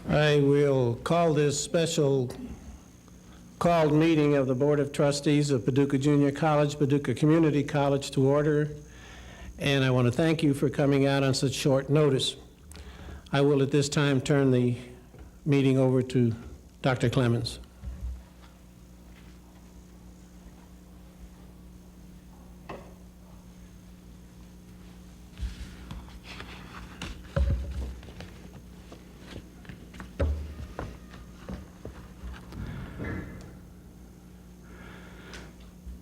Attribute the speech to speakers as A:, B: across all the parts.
A: I will call this special called meeting of the Board of Trustees of Paducah Junior College, Paducah Community College to order, and I want to thank you for coming out on such short notice. I will at this time turn the meeting over to Dr. Clemens.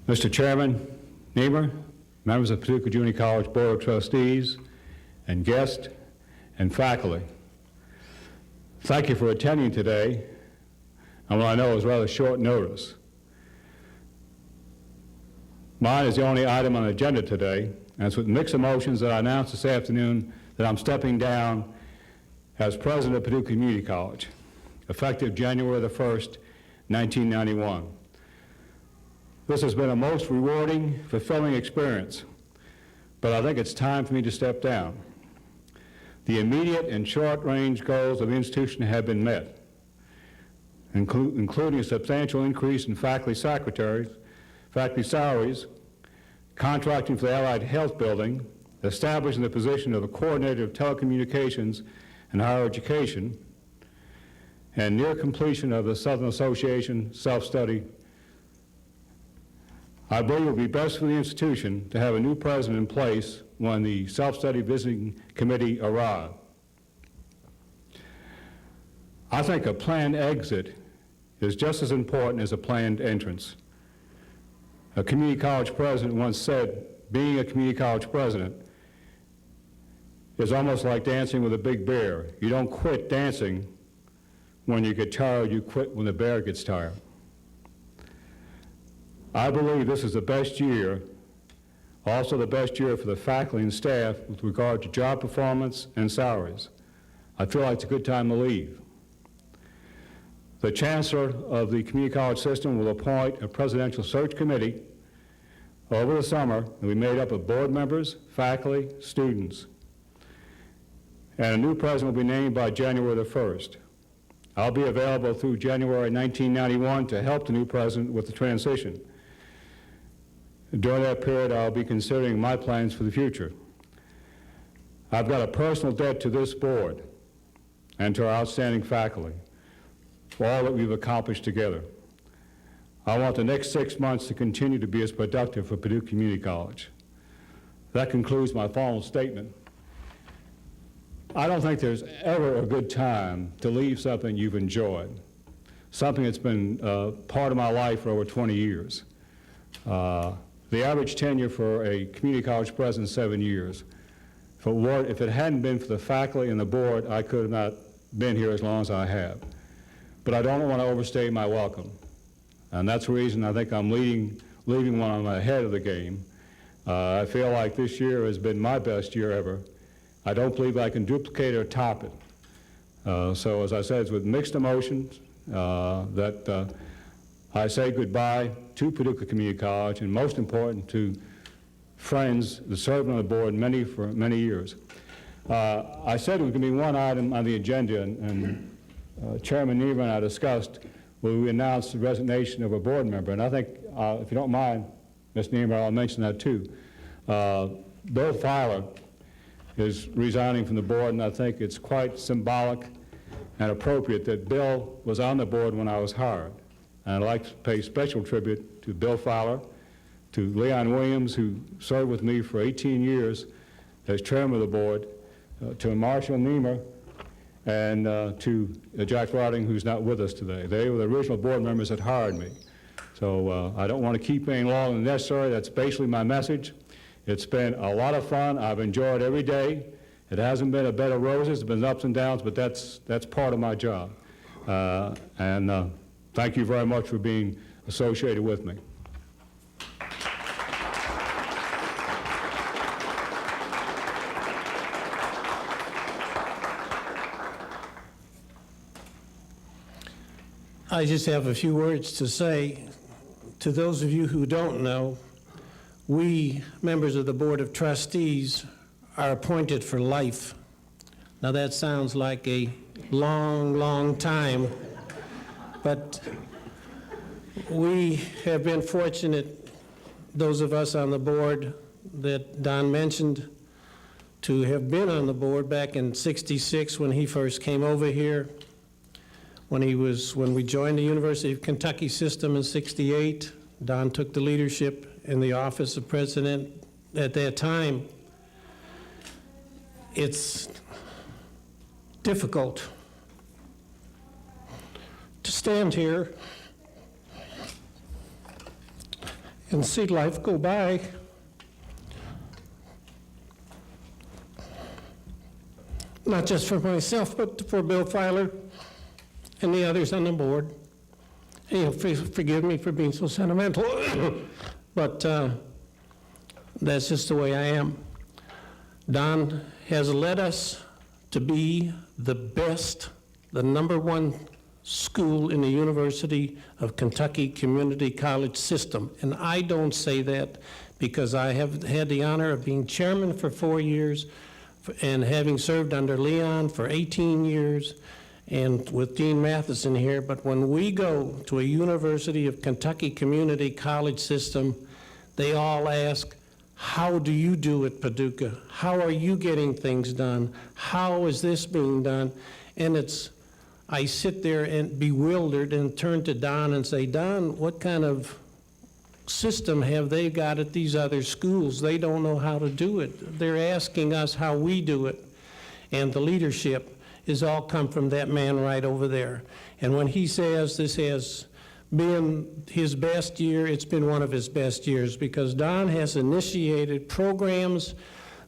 B: Mr. Chairman, Niemer, members of Paducah Junior College Board of Trustees, and guests and faculty, thank you for attending today on what I know is rather short notice. Mine is the only item on the agenda today, and it's with mixed emotions that I announce this afternoon that I'm stepping down as president of Paducah Community College, effective January the 1st, 1991. This has been a most rewarding, fulfilling experience, but I think it's time for me to step down. The immediate and short-range goals of the institution have been met, including a substantial increase in faculty salaries, contracting for the Allied Health Building, establishing the position of the coordinator of telecommunications and higher education, and near completion of the Southern Association self-study. I believe it would be best for the institution to have a new president in place when the self-study visiting committee arrives. I think a planned exit is just as important as a planned entrance. A community college president once said, being a community college president is almost like dancing with a big bear. You don't quit dancing when you get tired, you quit when the bear gets tired. I believe this is the best year, also the best year for the faculty and staff with regard to job performance and salaries. I feel like it's a good time to leave. The chancellor of the community college system will appoint a presidential search committee over the summer and be made up of board members, faculty, students. And a new president will be named by January the 1st. I'll be available through January 1991 to help the new president with the transition. During that period, I'll be considering my plans for the future. I've got a personal debt to this board and to our outstanding faculty for all that we've accomplished together. I want the next 6 months to continue to be as productive for Paducah Community College. That concludes my formal statement. I don't think there's ever a good time to leave something you've enjoyed, something that's been part of my life for over 20 years. The average tenure for a community college president is 7 years. If it hadn't been for the faculty and the board, I could have not been here as long as I have. But I don't want to overstay my welcome. And that's the reason I think I'm leaving when I'm ahead of the game. I feel like this year has been my best year ever. I don't believe I can duplicate or top it. So as I said, it's with mixed emotions that I say goodbye to Paducah Community College, and most important, to friends that served on the board for many years. I said it was going to be one item on the agenda, and Chairman Niemer and I discussed when we announced the resignation of a board member, and I think, if you don't mind, Ms. Niemer, I'll mention that too. Bill Filer is resigning from the board, and I think it's quite symbolic and appropriate that Bill was on the board when I was hired. And I'd like to pay special tribute to Bill Fowler, to Leon Williams, who served with me for 18 years as chairman of the board, to Marshall Niemer, and to Jack Rotting, who's not with us today. They were the original board members that hired me. So I don't want to keep any longer than necessary. That's basically my message. It's been a lot of fun. I've enjoyed every day. It hasn't been a bed of roses. It's been ups and downs, but that's part of my job. Thank you very much for being associated with me.
A: I just have a few words to say. To those of you who don't know, we, members of the Board of Trustees, are appointed for life. Now that sounds like a long time. But we have been fortunate, those of us on the board that Don mentioned, to have been on the board back in '66 when he first came over here, when we joined the University of Kentucky system in '68. Don took the leadership in the office of president at that time. It's difficult to stand here and see life go by. Not just for myself, but for Bill Filer and the others on the board. And you'll forgive me for being so sentimental, but that's just the way I am. Don has led us to be the best, the #1 school in the University of Kentucky Community College system. And I don't say that because I have had the honor of being chairman for 4 years and having served under Leon for 18 years and with Dean Matheson here. But when we go to a University of Kentucky Community College system, they all ask, how do you do it, Paducah? How are you getting things done? How is this being done? And I sit there and bewildered and turn to Don and say, Don, what kind of system have they got at these other schools? They don't know how to do it. They're asking us how we do it. And the leadership has all come from that man right over there. And when he says this has been his best year, it's been one of his best years, because Don has initiated programs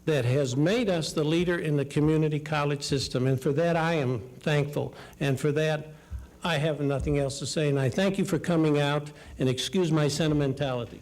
A: that has made us the leader in the community college system. And for that, I am thankful. And for that, I have nothing else to say. And I thank you for coming out, and excuse my sentimentality.